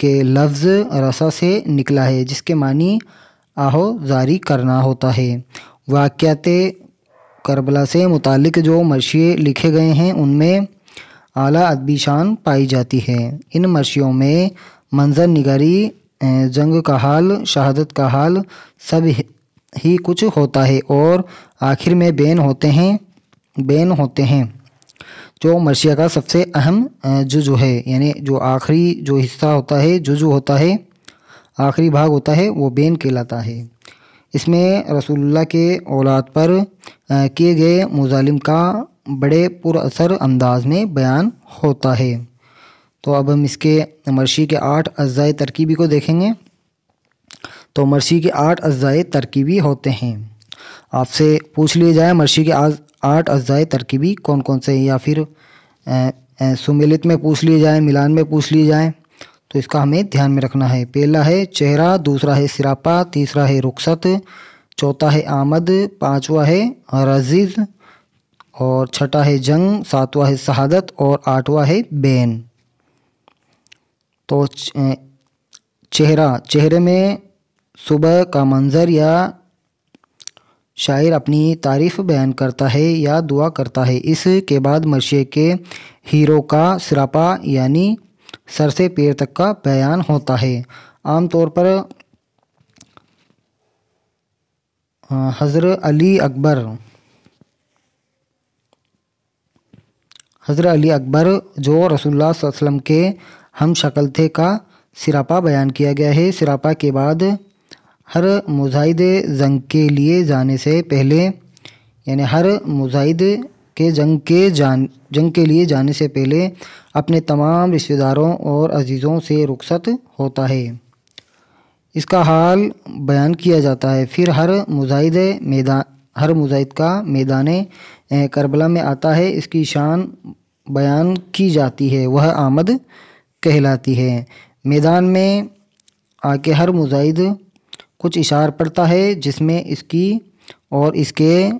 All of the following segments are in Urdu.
کے لفظ رسا سے نکلا ہے، جس کے معنی آہو زاری کرنا ہوتا ہے۔ واقعات کربلا سے متعلق جو مرثیے لکھے گئے ہیں ان میں اعلیٰ ادبی شان پائی جاتی ہے۔ ان مرثیوں میں منظر نگاری، جنگ کا حال، شہادت کا حال سب ہی کچھ ہوتا ہے اور آخر میں بین ہوتے ہیں جو مرثیہ کا سب سے اہم جزو ہے، یعنی جو آخری جو حصہ ہوتا ہے، جزو ہوتا ہے، آخری بھاگ ہوتا ہے، وہ بین کہلاتا ہے۔ اس میں رسول اللہ کے اولاد پر کیے گئے مظالم کا بڑے پر اثر انداز میں بیان ہوتا ہے۔ تو اب ہم اس کے مرثی کے 8 اجزائے ترکیبی کو دیکھیں گے۔ تو مرثی کے 8 اجزائے ترکیبی ہوتے ہیں۔ آپ سے پوچھ لیے جائے مرثی کے 8 اجزائے ترکیبی کون کون سے ہیں، یا پھر سمیلت میں پوچھ لیے جائیں، ملان میں پوچھ لیے جائیں، تو اس کا ہمیں دھیان میں رکھنا ہے۔ پہلا ہے چہرہ، دوسرا ہے سراپا، تیسرا ہے رخصت، چوتھا ہے آمد، پانچواں ہے رزیز، اور چھٹا ہے جنگ، ساتواں ہے شہادت، اور آٹھواں ہے بین۔ تو چہرے میں صبح کا منظر یا شاعر اپنی تعریف بیان کرتا ہے یا دعا کرتا ہے۔ اس کے بعد مرثیے کے ہیرو کا سراپا یعنی سر سے پیر تک کا بیان ہوتا ہے۔ عام طور پر حضرت علی اکبر جو رسول اللہ صلی اللہ علیہ وسلم کے ہم شکل تھے کا سراپا بیان کیا گیا ہے۔ سراپا کے بعد ہر مجاہد جنگ کے لیے جانے سے پہلے، یعنی ہر مجاہد کے جنگ کے لیے جانے سے پہلے اپنے تمام رشتہ داروں اور عزیزوں سے رخصت ہوتا ہے، اس کا حال بیان کیا جاتا ہے۔ پھر ہر مجاہد کا میدان کربلا میں آتا ہے، اس کی شان بیان کی جاتی ہے، وہ آمد کہلاتی ہے۔ میدان میں آ کے ہر مجاہد کچھ اشعار پڑھتا ہے جس میں اس کی اور اس کے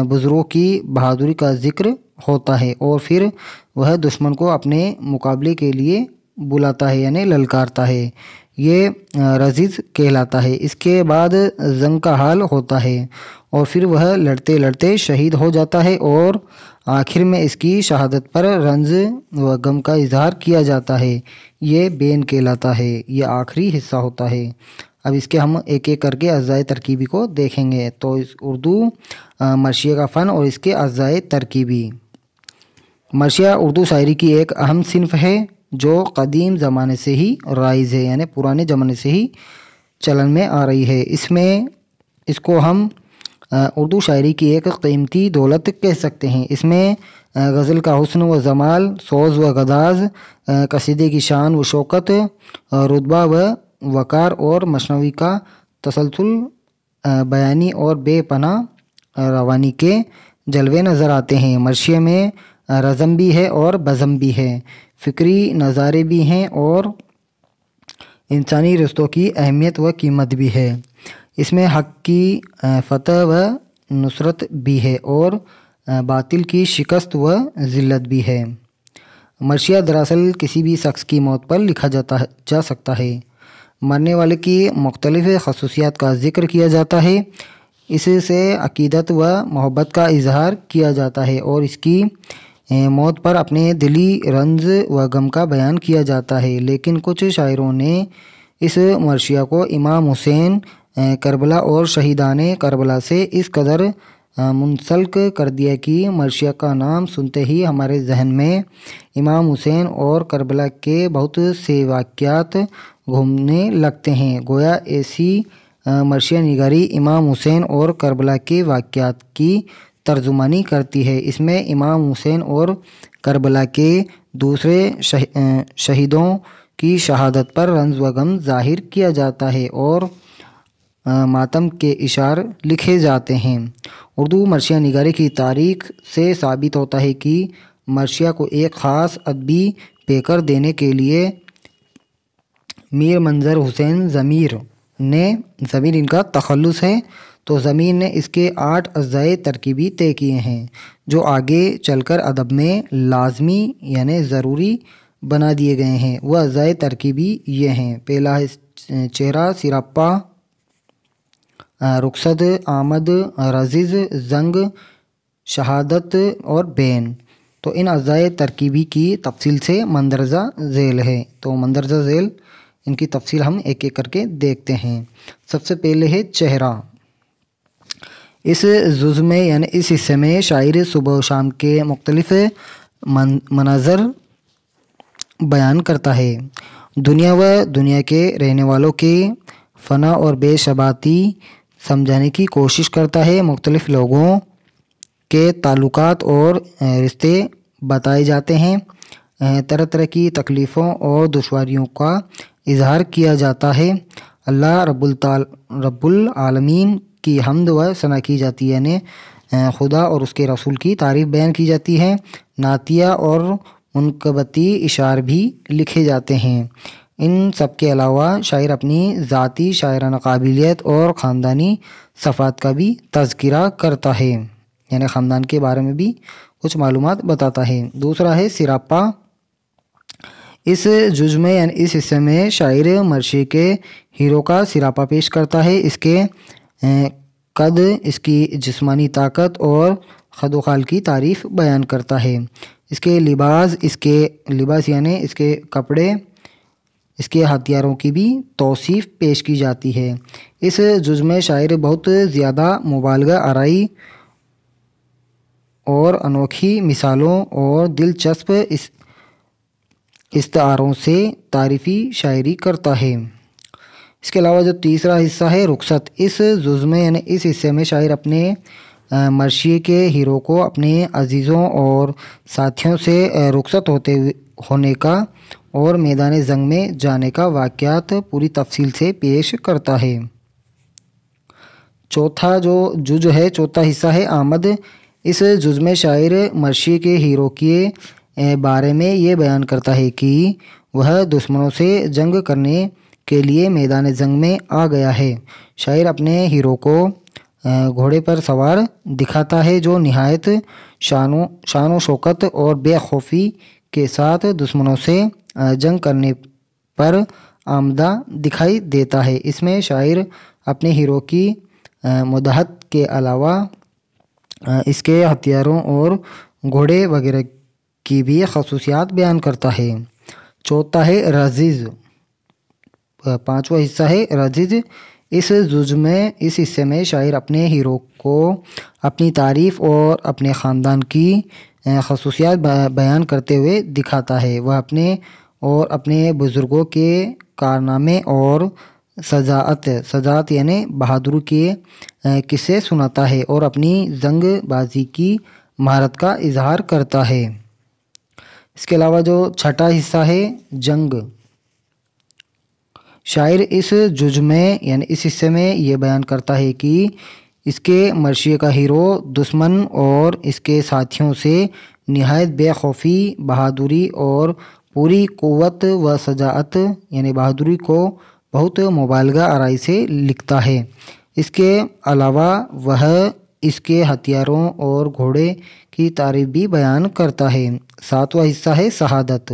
بزرگوں کی بہادری کا ذکر ہوتا ہے، اور پھر وہ دشمن کو اپنے مقابلے کے لیے بلاتا ہے، یعنی للکارتا ہے، یہ رزیز کہلاتا ہے۔ اس کے بعد جنگ کا حال ہوتا ہے اور پھر وہ لڑتے لڑتے شہید ہو جاتا ہے، اور آخر میں اس کی شہادت پر رنج و غم کا اظہار کیا جاتا ہے، یہ بین کہلاتا ہے، یہ آخری حصہ ہوتا ہے۔ اب اس کے ہم ایک ایک کر کے اجزائے ترکیبی کو دیکھیں گے۔ تو اردو مرثیہ کا فن اور اس کے اجزائے ترکیبی۔ مرثیہ اردو شاعری کی ایک اہم صنف ہے جو قدیم زمانے سے ہی رائج ہے، یعنی پرانے زمانے سے ہی چلن میں آ رہی ہے۔ اس کو ہم اردو شاعری کی ایک قیمتی دولت کہہ سکتے ہیں۔ اس میں غزل کا حسن و جمال، سوز و گداز، قصیدے کی شان و شوکت، رتبہ و وقار، اور مثنوی کا تسلسل بیانی اور بے پناہ روانی کے جلوے نظر آتے ہیں۔ مرثیے میں رزم بھی ہے اور بزم بھی ہے، فکری نظارے بھی ہیں اور انسانی رشتوں کی اہمیت و قیمت بھی ہے۔ اس میں حق کی فتح و نصرت بھی ہے اور باطل کی شکست و ذلت بھی ہے۔ مرثیہ دراصل کسی بھی شخص کی موت پر لکھا جا سکتا ہے۔ مرنے والے کی مختلف خصوصیات کا ذکر کیا جاتا ہے، اس سے عقیدت و محبت کا اظہار کیا جاتا ہے اور اس کی موت پر اپنے دلی رنج و غم کا بیان کیا جاتا ہے۔ لیکن کچھ شاعروں نے اس مرثیہ کو امام حسین کربلا اور شہیدان کربلا سے اس قدر منسلک کر دیا کہ مرثیہ کا نام سنتے ہی ہمارے ذہن میں امام حسین اور کربلا کے بہت سے واقعات گھومنے لگتے ہیں۔ گویا ایسی مرثیہ نگاری امام حسین اور کربلا کے واقعات کی ترجمانی کرتی ہے۔ اس میں امام حسین اور کربلا کے دوسرے شہیدوں کی شہادت پر رنج و غم ظاہر کیا جاتا ہے اور ماتم کے اشعار لکھے جاتے ہیں۔ اردو مرثیہ نگاری کی تاریخ سے ثابت ہوتا ہے کہ مرثیہ کو ایک خاص ادبی پیکر دینے کے لیے میر منظر حسین ضمیر ان کا تخلص ہے، تو ضمیر نے اس کے 8 اجزائے ترکیبی طے کیے ہیں جو آگے چل کر ادب میں لازمی یعنی ضروری بنا دیے گئے ہیں۔ وہ اجزائے ترکیبی یہ ہیں: پہلا ہے چہرہ، سراپا، رخصت، آمد، رزز، زنگ، شہادت اور بین۔ تو ان اجزائے ترکیبی کی تفصیل سے مندرجہ ذیل ہے۔ تو مندرجہ ذیل ان کی تفصیل ہم ایک ایک کر کے دیکھتے ہیں۔ سب سے پہلے ہے چہرہ۔ اس جزء میں یعنی اس حصے میں شاعر صبح و شام کے مختلف مناظر بیان کرتا ہے۔ دنیا و دنیا کے رہنے والوں کے فنا اور بے ثباتی سمجھانے کی کوشش کرتا ہے۔ مختلف لوگوں کے تعلقات اور رشتے بتائے جاتے ہیں۔ طرح طرح کی تکلیفوں اور دشواریوں کا اظہار کیا جاتا ہے۔ اللہ رب العالمین کی حمد و ثنا کی جاتی ہے، یعنی خدا اور اس کے رسول کی تعریف بیان کی جاتی ہے۔ نعتیہ اور منقبتی اشعار بھی لکھے جاتے ہیں۔ ان سب کے علاوہ شاعر اپنی ذاتی شاعرانہ قابلیت اور خاندانی صفات کا بھی تذکرہ کرتا ہے، یعنی خاندان کے بارے میں بھی کچھ معلومات بتاتا ہے۔ دوسرا ہے سراپا۔ اس جزء میں یعنی اس حصے میں شاعر مرثیے کے ہیرو کا سراپا پیش کرتا ہے۔ اس کے قد، اس کی جسمانی طاقت اور خد و خال کی تعریف بیان کرتا ہے۔ اس کے لباس یعنی اس کے کپڑے، اس کے ہتھیاروں کی بھی توصیف پیش کی جاتی ہے۔ اس جزء میں شاعر بہت زیادہ مبالغہ آرائی اور انوکھی مثالوں اور دلچسپ استعاروں سے تعریفی شاعری کرتا ہے۔ اس کے علاوہ جو تیسرا حصہ ہے رخصت۔ اس جزء میں یعنی اس حصے میں شاعر اپنے مرثیے کے ہیرو کو اپنے عزیزوں اور ساتھیوں سے رخصت ہونے کا اور میدان جنگ میں جانے کا واقعات پوری تفصیل سے پیش کرتا ہے۔ چوتھا جو جزء ہے، چوتھا حصہ ہے آمد۔ اس جزء میں شاعر مرثیے کے ہیرو کے بارے میں یہ بیان کرتا ہے کہ وہ دشمنوں سے جنگ کرنے کے لیے میدان جنگ میں آ گیا ہے۔ شاعر اپنے ہیرو کو گھوڑے پر سوار دکھاتا ہے جو نہایت شان و شوکت اور بے خوفی کے ساتھ دشمنوں سے جنگ کرنے پر آمادہ دکھائی دیتا ہے۔ اس میں شاعر اپنے ہیرو کی مداحت کے علاوہ اس کے ہتھیاروں اور گھوڑے وغیرہ کی بھی خصوصیات بیان کرتا ہے۔ چوتھا ہے رزز۔ پانچواں حصہ ہے رزز۔ اس جزء میں اس حصے میں شاعر اپنے ہیرو کو اپنی تعریف اور اپنے خاندان کی خصوصیات بیان کرتے ہوئے دکھاتا ہے۔ وہ اپنے بزرگوں کے کارنامے اور شجاعت یعنی بہادری کے قصے سناتا ہے اور اپنی جنگ بازی کی مہارت کا اظہار کرتا ہے۔ اس کے علاوہ جو چھٹا حصہ ہے جنگ۔ شاعر اس جزء میں یعنی اس حصے میں یہ بیان کرتا ہے کہ اس کے مرثیے کا ہیرو دشمن اور اس کے ساتھیوں سے نہایت بے خوفی، بہادری اور پوری قوت و شجاعت یعنی بہادری کو بہت مبالغہ آرائی سے لکھتا ہے۔ اس کے علاوہ وہ اس کے ہتھیاروں اور گھوڑے کی تعریف بھی بیان کرتا ہے۔ ساتواں حصہ ہے شہادت۔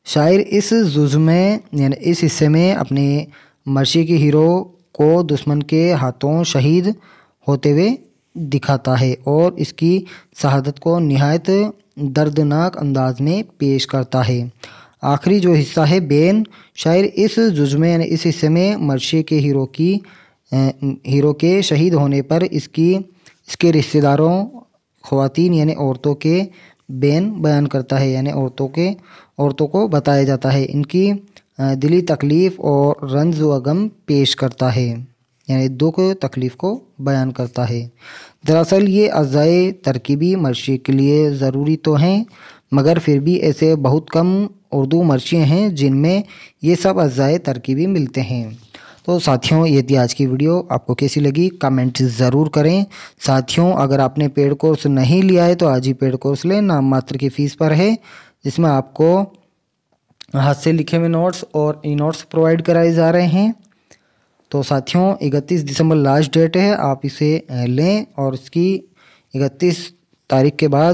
شاعر اس جزء میں یعنی اس حصے میں اپنے مرثیے کے ہیرو کو دشمن کے ہاتھوں شہید ہوتے ہوئے دکھاتا ہے اور اس کی شہادت کو نہایت دردناک انداز میں پیش کرتا ہے۔ آخری جو حصہ ہے بین۔ شاعر اس جزء میں یعنی اس حصے میں مرثیے کے ہیرو کے شہید ہونے پر اس کے رشتہ داروں، خواتین یعنی عورتوں کے بین بیان کرتا ہے، یعنی عورتوں کو بتایا جاتا ہے۔ ان کی دلی تکلیف اور رنج و غم پیش کرتا ہے، یعنی دکھ تکلیف کو بیان کرتا ہے۔ دراصل یہ اجزائے ترکیبی مرثیے کے لیے ضروری تو ہیں، مگر پھر بھی ایسے بہت کم اردو مرثیے ہیں جن میں یہ سب اجزائے ترکیبی ملتے ہیں۔ تو ساتھیوں، یہ تھی آج کی ویڈیو۔ آپ کو کیسی لگی کمنٹ ضرور کریں۔ ساتھیوں، اگر آپ نے پیڈ کورس نہیں لیا ہے تو آج ہی پیڈ کورس لیں، نام ماتر کی فیس پر ہے، جس میں آپ کو ہاتھ سے لکھے ہوئے نوٹس اور ای نوٹس پرووائڈ کرائے جا رہے ہیں۔ تو ساتھیوں، 31 دسمبر لاسٹ ڈیٹ ہے، آپ اسے لیں اور اس کی 31 تاریخ کے بعد